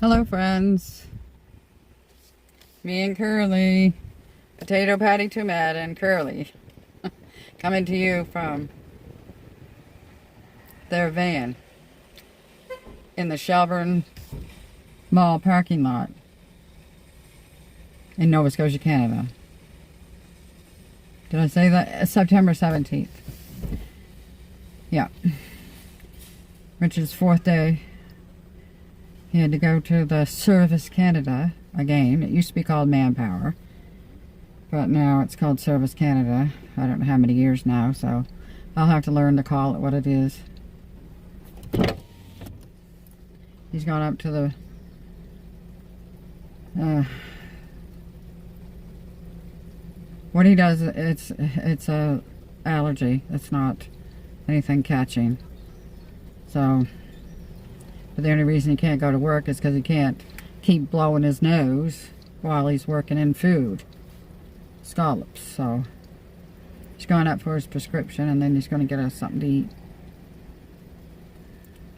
Hello friends, me and Curly, Potato Patty Too Mad and Curly, coming to you from their van in the Shelburne Mall parking lot in Nova Scotia, Canada. Did I say that? September 17th. Yeah. Richard's fourth day. He had to go to the Service Canada again. It used to be called Manpower, but now it's called Service Canada. I don't know how many years now, so I'll have to learn to call it what it is. He's gone up to the what he does, it's a allergy. It's not anything catching. So, but the only reason he can't go to work is because he can't keep blowing his nose while he's working in food. Scallops. So he's going up for his prescription, and then he's going to get us something to eat.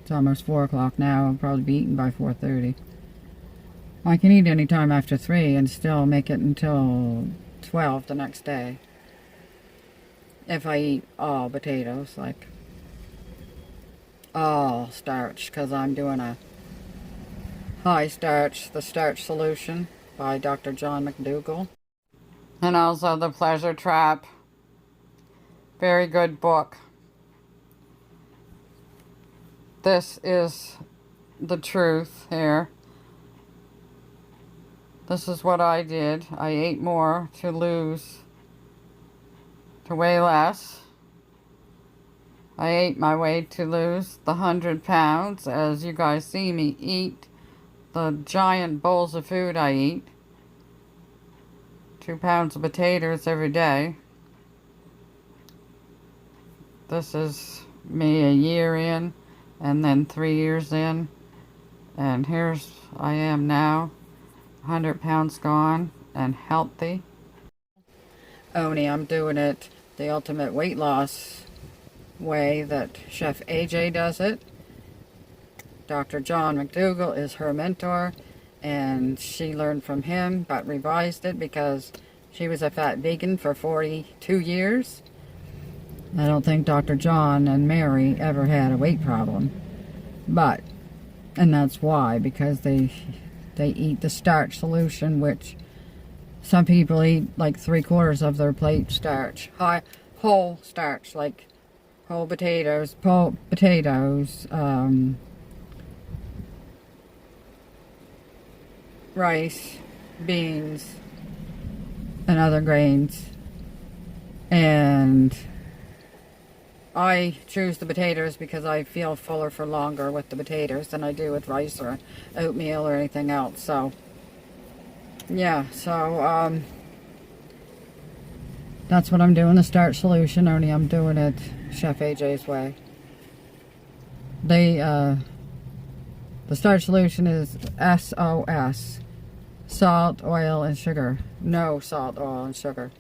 It's almost 4 o'clock now. I'll probably be eating by 4:30. I can eat any time after 3 and still make it until 12 the next day. If I eat all potatoes, like all starch, because I'm doing a HighStarch, the starch solution by Dr. John McDougall. And also The Pleasure Trap. Very good book. This is the truth here. This is what I did. I ate more to weigh less. I ate my way to lose the 100 pounds. As you guys see me eat the giant bowls of food I eat. 2 pounds of potatoes every day. This is me a year in, and then 3 years in. And here's I am now, 100 pounds gone and healthy. Only I'm doing it the ultimate weight loss way that Chef AJ does it. Dr. John McDougall is her mentor, and she learned from him but revised it because she was a fat vegan for 42 years. I don't think Dr. John and Mary ever had a weight problem, and that's why, because they eat the starch solution, which some people eat like 3/4 of their plate starch, whole starch, like whole potatoes, rice, beans, and other grains. And I choose the potatoes because I feel fuller for longer with the potatoes than I do with rice or oatmeal or anything else. So yeah, so that's what I'm doing, the starch solution, only I'm doing it Chef AJ's way. The starch solution is SOS, salt, oil, and sugar. No salt, oil, and sugar.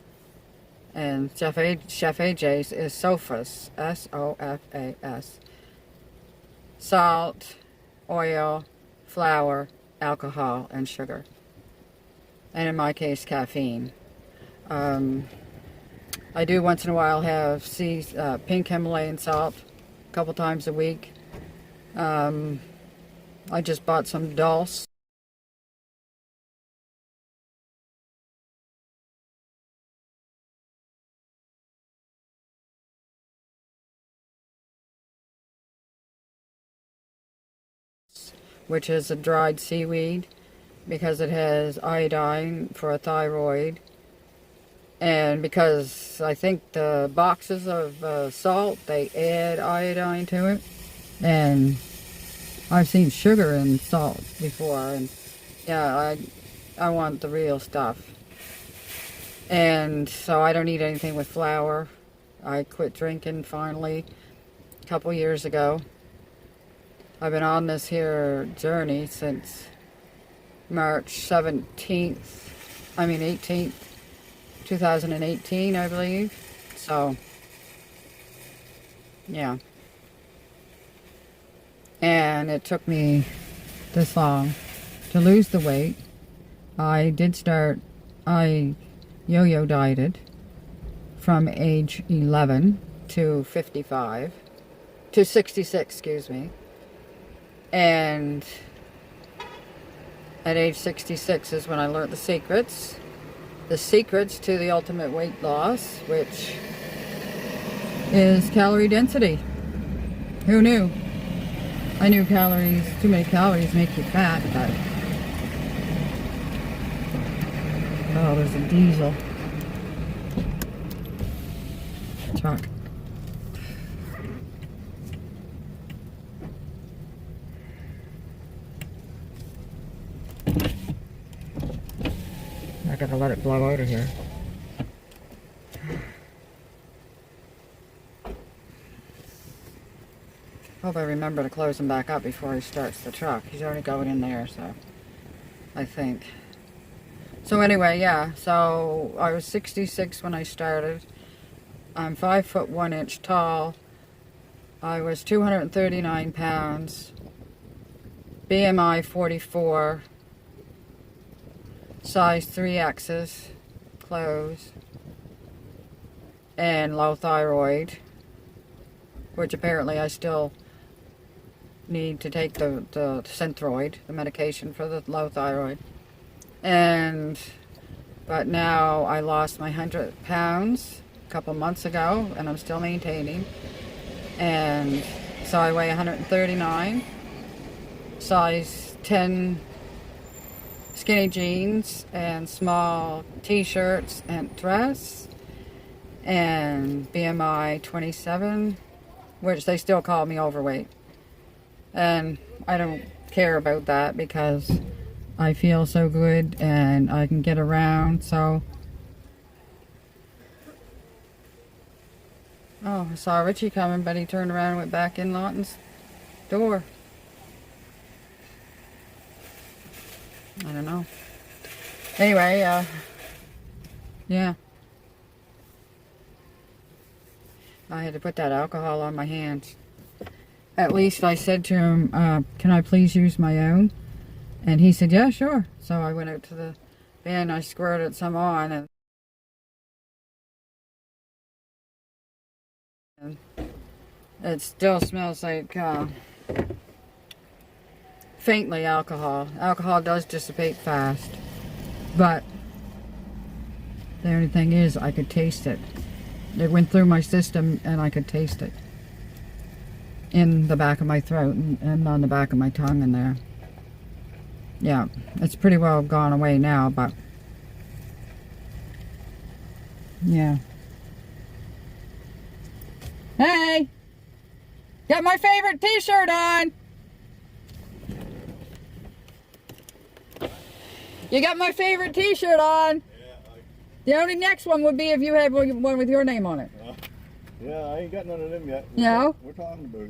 And Chef AJ's is SOFAS, SOFAS. Salt, oil, flour, alcohol, and sugar. And in my case, caffeine. I do once in a while have pink Himalayan salt a couple times a week. I just bought some dulse. Which is a dried seaweed, because it has iodine for a thyroid. And because I think the boxes of salt, they add iodine to it. And I've seen sugar in salt before, and yeah, I want the real stuff. And so I don't eat anything with flour. I quit drinking finally a couple years ago. I've been on this here journey since March 18th, 2018, I believe. So, yeah. And it took me this long to lose the weight. I yo-yo dieted from age 11 to 55, to 66, excuse me. And at age 66 is when I learned the secrets to the ultimate weight loss, which is calorie density. Who knew? I knew too many calories make you fat, but oh, there's a diesel truck. I gotta let it blow out of here. Hope I remember to close him back up before he starts the truck. He's already going in there, so I think. So anyway, yeah, so I was 66 when I started. I'm 5 foot 1 inch tall. I was 239 pounds. BMI 44. Size 3X's clothes. And low thyroid, which apparently I still need to take the Synthroid, the medication for the low thyroid. But now I lost my 100 pounds a couple months ago, and I'm still maintaining. And so I weigh 139, size 10 skinny jeans and small t-shirts and dress, and BMI 27, which they still call me overweight. And I don't care about that because I feel so good and I can get around, so. Oh, I saw Richie coming, but he turned around and went back in Lawton's door. I don't know. Anyway, yeah. I had to put that alcohol on my hands. At least I said to him, can I please use my own? And he said, yeah, sure. So I went out to the bin, I squirted some on, and it still smells like faintly alcohol. Alcohol does dissipate fast, but the only thing is I could taste it. It went through my system and I could taste it in the back of my throat and on the back of my tongue in there. Yeah, it's pretty well gone away now, but yeah. Hey! Got my favorite t-shirt on! You got my favorite t-shirt on! Yeah, the only next one would be if you had one with your name on it. Yeah, I ain't got none of them yet. We're talking about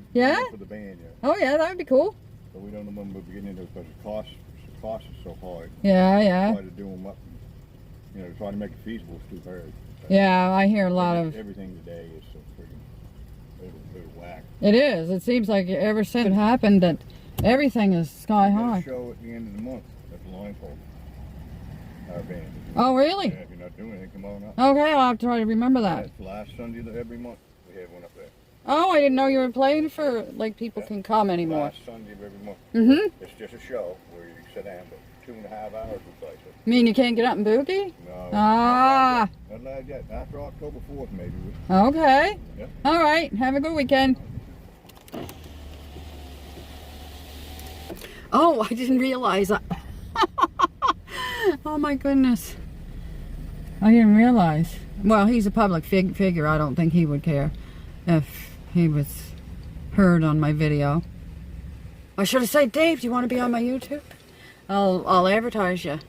for the band yet. Oh yeah, that would be cool. But we don't know when we'll be getting into it because the cost is so hard. Yeah. Try to do them up, try to make it feasible is too hard. Yeah, I hear a lot of... Everything today is so freaking little whack. It is. It seems like ever since it happened that everything is sky high. A show at the end of the month at the line for our band. Oh, really? Yeah, if you're not doing anything, come on up. Okay, I'll have to try to remember that. That's last Sunday of every month. We have one up there. Oh, I didn't know you were playing for, like, people can come anymore. Last Sunday of every month. Mm-hmm. It's just a show where you sit down, but 2.5 hours we play. So. You mean you can't get up and boogie? No. Ah. Not like that. After October 4th, maybe. Okay. Yeah. All right. Have a good weekend. Oh, I didn't realize that. Oh, my goodness. I didn't realize. Well, he's a public figure. I don't think he would care if he was heard on my video. I should have said, Dave, do you want to be on my YouTube? I'll advertise you.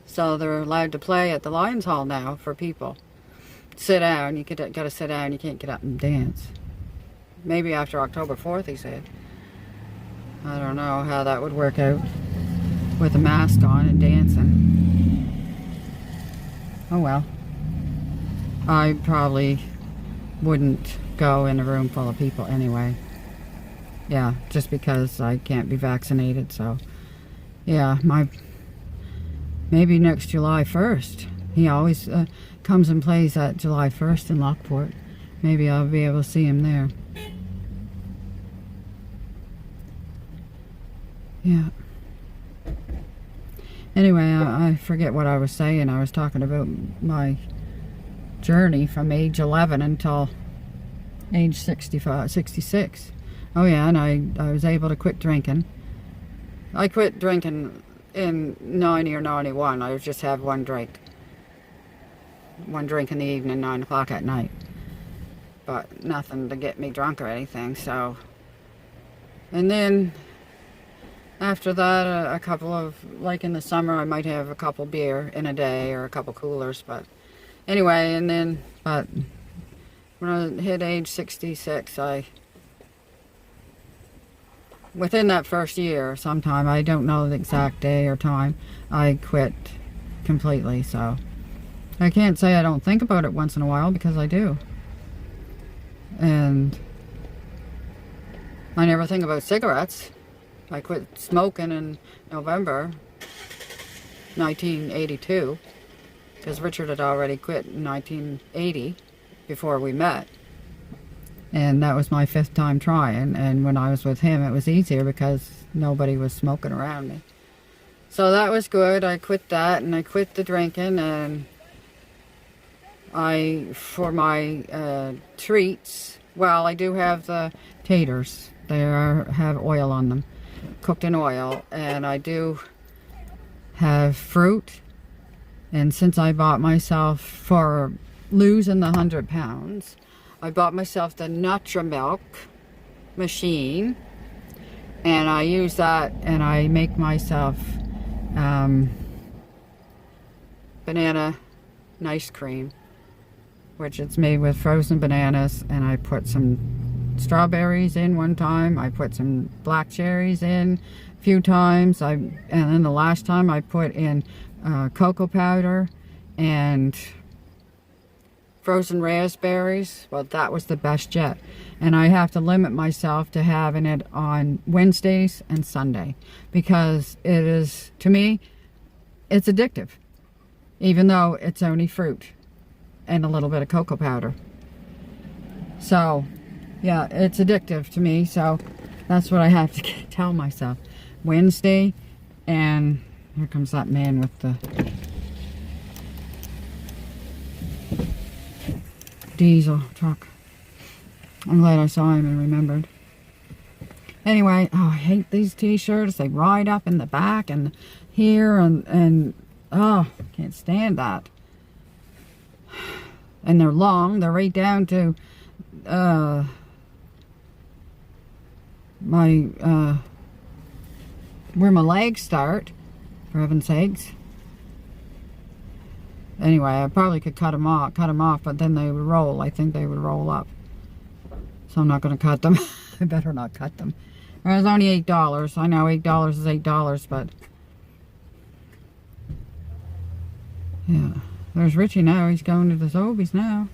So they're allowed to play at the Lions Hall now for people. Sit down. You gotta sit down. You can't get up and dance. Maybe after October 4th, he said. I don't know how that would work out with a mask on and dancing. Oh well. I probably wouldn't go in a room full of people anyway. Yeah, just because I can't be vaccinated. So, yeah, maybe next July 1st. He always comes and plays at July 1st in Lockport. Maybe I'll be able to see him there. Yeah. Anyway, I forget what I was saying. I was talking about my journey from age 11 until age 66. Oh yeah, and I was able to quit drinking. I quit drinking in 90 or 91. I would just have one drink. One drink in the evening, 9 o'clock at night. But nothing to get me drunk or anything, so. And then after that, a couple of, like in the summer, I might have a couple beer in a day or a couple coolers, but anyway, and then, but when I hit age 66, within that first year sometime, I don't know the exact day or time, I quit completely. So I can't say I don't think about it once in a while, because I do. And I never think about cigarettes. I quit smoking in November 1982, because Richard had already quit in 1980 before we met. And that was my 5th time trying, and when I was with him it was easier because nobody was smoking around me. So that was good. I quit that, and I quit the drinking, and for my treats, well, I do have the taters. They have oil on them, cooked in oil, and I do have fruit. And since I bought myself, for losing the 100 pounds, I bought myself the Nutri-Milk machine, and I use that, and I make myself banana ice cream, which it's made with frozen bananas, and I put some strawberries in one time, I put some black cherries in a few times, and then the last time I put in cocoa powder and frozen raspberries. Well, that was the best yet. And I have to limit myself to having it on Wednesdays and Sunday, because it is, to me, it's addictive, even though it's only fruit and a little bit of cocoa powder. So yeah, it's addictive to me, so that's what I have to tell myself. Wednesday, and here comes that man with the diesel truck. I'm glad I saw him and remembered. Anyway, oh, I hate these t-shirts. They ride up in the back and here, and oh, can't stand that. And they're long. They're right down to where my legs start, for heaven's sakes. Anyway, I probably could cut them off, but then they would roll. I think they would roll up. So I'm not going to cut them. I better not cut them. It was only $8. I know $8 is $8, but yeah. There's Richie now. He's going to the Sobeys now.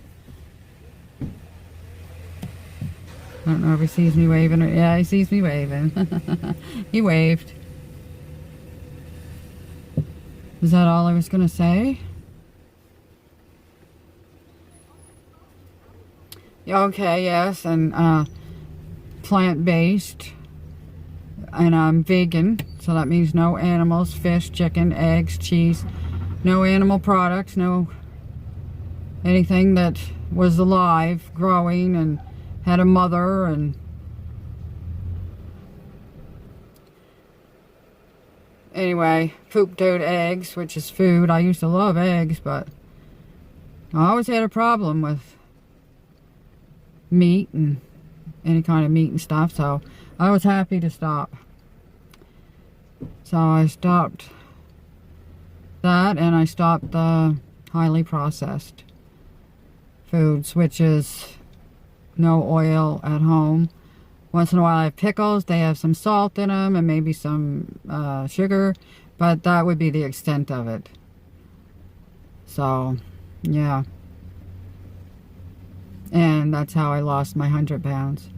I don't know if he sees me waving. Yeah, he sees me waving. He waved. Is that all I was going to say? Okay, yes, and plant-based, and I'm vegan, so that means no animals, fish, chicken, eggs, cheese, no animal products, no anything that was alive, growing, and had a mother, and anyway, poop-toed eggs, which is food. I used to love eggs, but I always had a problem with meat and any kind of meat and stuff, so I was happy to stop. So I stopped that, and I stopped the highly processed foods, which is no oil at home. Once in a while I have pickles. They have some salt in them and maybe some sugar, but that would be the extent of it. So yeah, and that's how I lost my 100 pounds.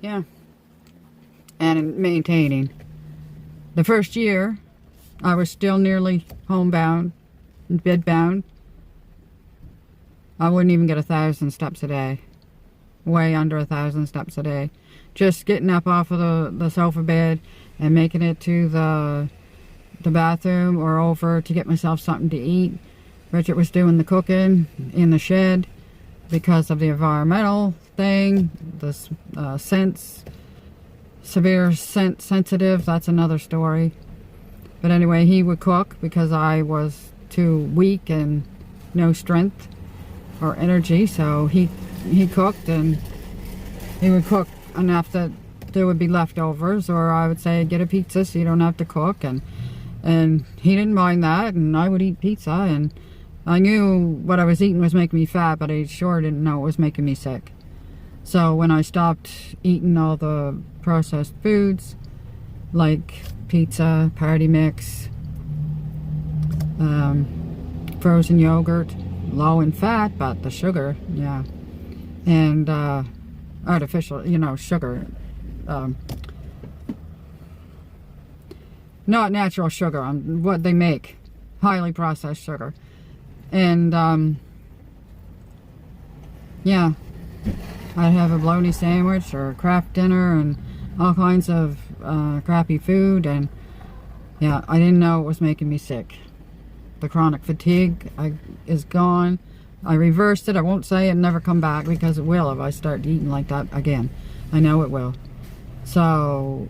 Yeah. And maintaining. The first year, I was still nearly homebound, bedbound. I wouldn't even get 1,000 steps a day. Way under 1,000 steps a day. Just getting up off of the sofa bed and making it to the bathroom or over to get myself something to eat. Richard was doing the cooking in the shed because of the environmental thing, the severe scent sensitive, that's another story. But anyway, he would cook because I was too weak and no strength or energy, so he cooked, and he would cook enough that there would be leftovers, or I would say get a pizza so you don't have to cook, and he didn't mind that, and I would eat pizza, and I knew what I was eating was making me fat, but I sure didn't know it was making me sick. So when I stopped eating all the processed foods like pizza, party mix, frozen yogurt, low in fat, but the sugar, yeah, and artificial, you know, sugar, not natural sugar, what they make, highly processed sugar, and yeah, I'd have a bologna sandwich or a Kraft dinner and all kinds of crappy food, and yeah, I didn't know it was making me sick. The chronic fatigue is gone. I reversed it. I won't say it never come back, because it will if I start eating like that again. I know it will. So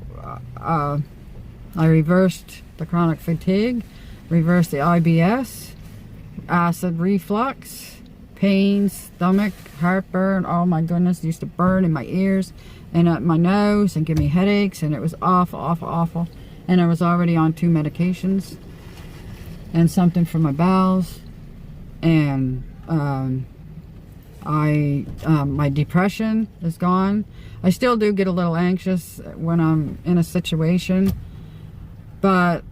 I reversed the chronic fatigue, reversed the IBS, acid reflux, pain, stomach, heartburn. Oh my goodness, it used to burn in my ears and up my nose and give me headaches, and it was awful, awful, awful. And I was already on 2 medications and something for my bowels, and my depression is gone. I still do get a little anxious when I'm in a situation, but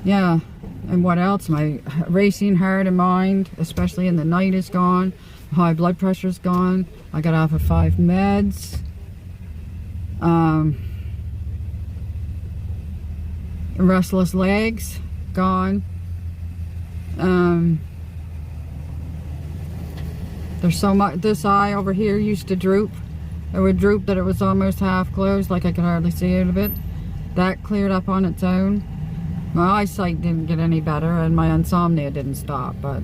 yeah. And what else? My racing heart and mind, especially in the night, is gone. High blood pressure is gone. I got off of 5 meds. Restless legs, gone. There's so much. This eye over here used to droop. It would droop that it was almost half closed, like I could hardly see it a bit. That cleared up on its own. My eyesight didn't get any better, and my insomnia didn't stop, but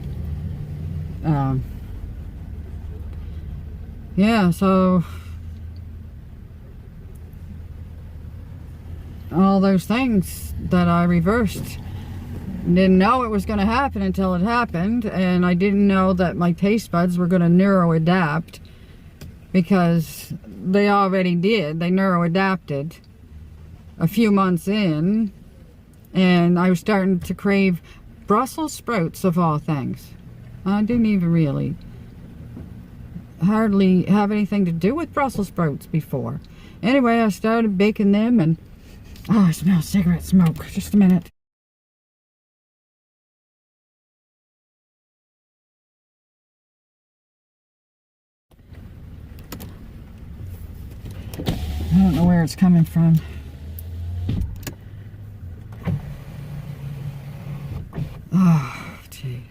yeah, so all those things that I reversed, didn't know it was going to happen until it happened, and I didn't know that my taste buds were going to neuroadapt, because they already did. They neuroadapted a few months in, and I was starting to crave Brussels sprouts of all things. I didn't even really hardly have anything to do with Brussels sprouts before. Anyway, I started baking them, and oh, I smell cigarette smoke. Just a minute. I don't know where it's coming from. Oh, gee.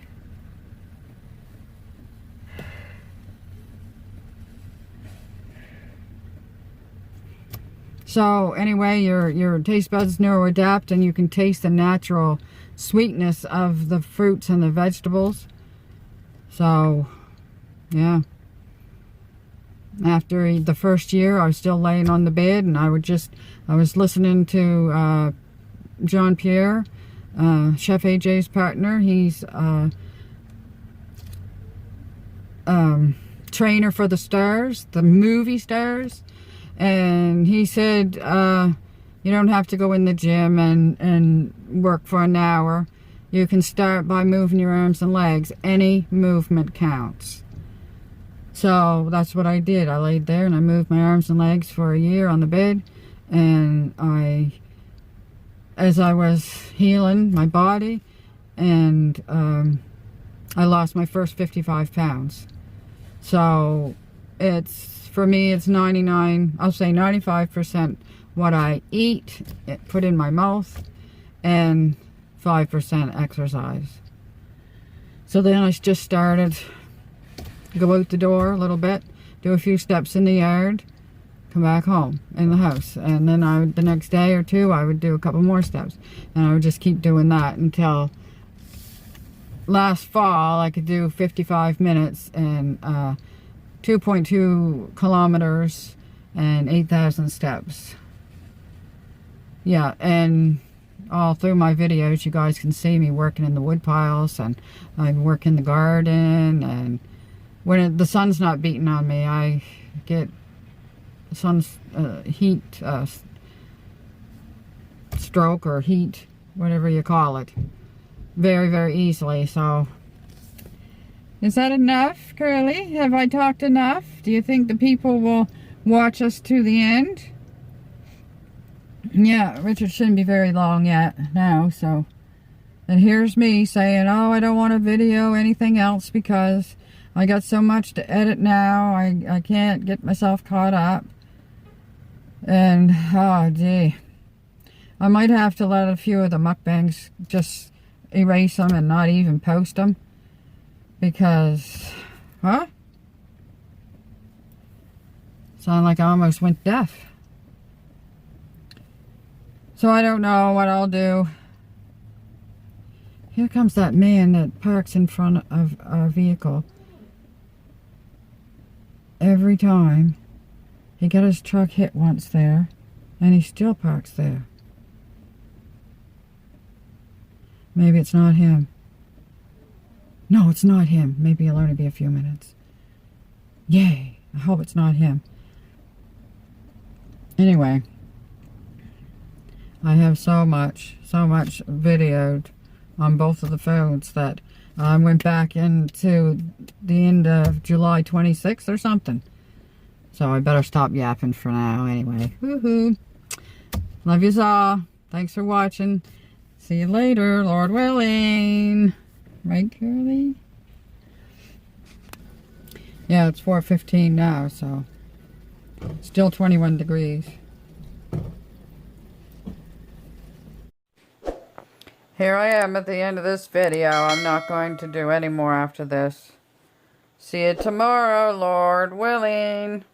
So anyway, your taste buds neuroadapt, and you can taste the natural sweetness of the fruits and the vegetables. So, yeah. After the first year, I was still laying on the bed, and I was listening to John Pierre, Chef AJ's partner. He's trainer for the stars, the movie stars, and he said you don't have to go in the gym and work for an hour. You can start by moving your arms and legs. Any movement counts. So that's what I did. I laid there and I moved my arms and legs for a year on the bed, and as I was healing my body, and I lost my first 55 pounds. So it's, for me, it's 99, I'll say 95% what I eat, put in my mouth, and 5% exercise. So then I just started, go out the door a little bit, do a few steps in the yard, come back home in the house, and then the next day or two I would do a couple more steps, and I would just keep doing that until last fall I could do 55 minutes and 2.2 kilometers and 8,000 steps. Yeah, and all through my videos you guys can see me working in the wood piles, and I work in the garden, and when the sun's not beating on me, I get sun's heat stroke or heat, whatever you call it, very, very easily. So is that enough, Curly? Have I talked enough? Do you think the people will watch us to the end? Yeah, Richard shouldn't be very long yet now. So, and here's me saying, oh, I don't want to video anything else because I got so much to edit now. I can't get myself caught up. And, oh, gee. I might have to let a few of the mukbangs just erase them and not even post them. Because, huh? Sound like I almost went deaf. So I don't know what I'll do. Here comes that man that parks in front of our vehicle. Every time. He got his truck hit once there, and he still parks there. Maybe it's not him. No, it's not him. Maybe it'll only be a few minutes. Yay. I hope it's not him. Anyway. I have so much videoed on both of the phones that I went back into the end of July 26th or something. So I better stop yapping for now anyway. Woohoo. Love yous all. Thanks for watching. See you later, Lord willing. Right, Curly? Yeah, it's 4:15 now, so still 21 degrees. Here I am at the end of this video. I'm not going to do any more after this. See you tomorrow, Lord willing.